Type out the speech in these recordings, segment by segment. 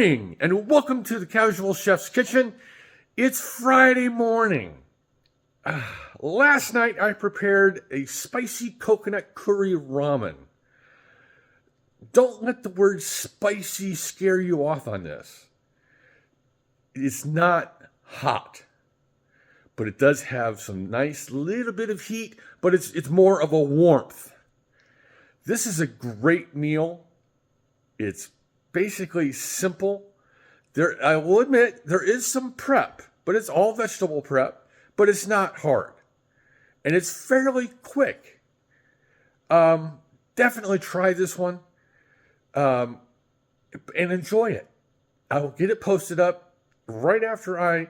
morning, and welcome to the Casual Chef's Kitchen. It's Friday morning. Last night I prepared a spicy coconut curry ramen. Don't let the word spicy scare you off on this. It's not hot, but it does have some nice little bit of heat, but it's more of a warmth. This is a great meal. It's basically simple. I will admit, there is some prep, but it's all vegetable prep, but it's not hard. And it's fairly quick. Definitely try this one and enjoy it. I will get it posted up right after I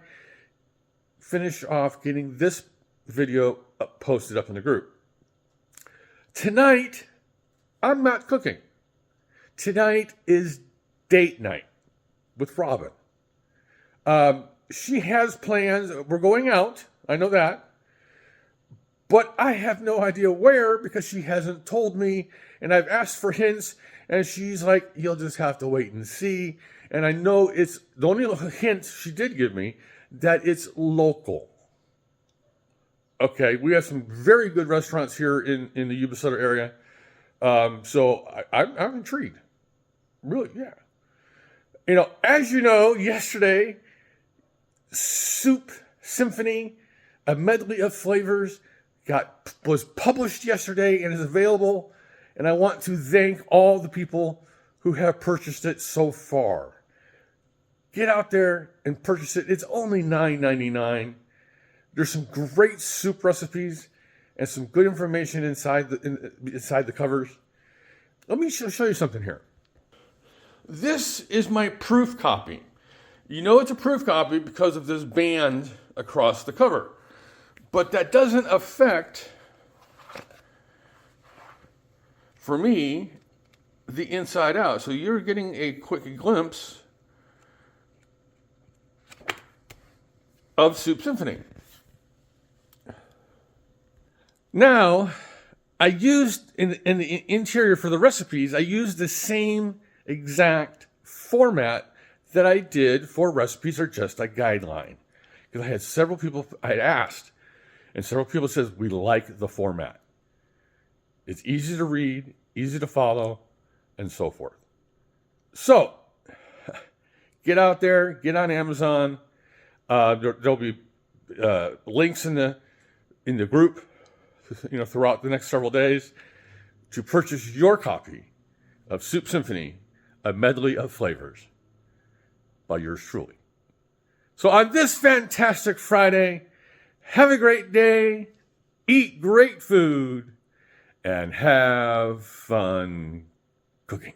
finish off getting this video posted up in the group. Tonight, I'm not cooking. Tonight is date night with Robin. She has plans. We're going out. I know that. But I have no idea where because she hasn't told me. And I've asked for hints. And she's like, you'll just have to wait and see. And I know it's the only hint she did give me that it's local. Okay, we have some very good restaurants here in the Yuba Sutter area. So I'm intrigued. Really, yeah. You know, as you know, yesterday, Soup Symphony, a medley of flavors, was published yesterday and is available. And I want to thank all the people who have purchased it so far. Get out there and purchase it. It's only $9.99. There's some great soup recipes and some good information inside the covers. Let me show you something here. This is my proof copy. You know it's a proof copy because of this band across the cover. But that doesn't affect, for me, the inside out. So you're getting a quick glimpse of Soup Symphony. Now, I used, in the interior for the recipes, I used the same exact format that I did for recipes or just a guideline. Because I had several people I had asked, and several people said, we like the format. It's easy to read, easy to follow, and so forth. So, get out there, get on Amazon. There'll be links in the group, throughout the next several days to purchase your copy of Soup Symphony, a medley of flavors by yours truly. So on this fantastic Friday, have a great day, eat great food, and have fun cooking.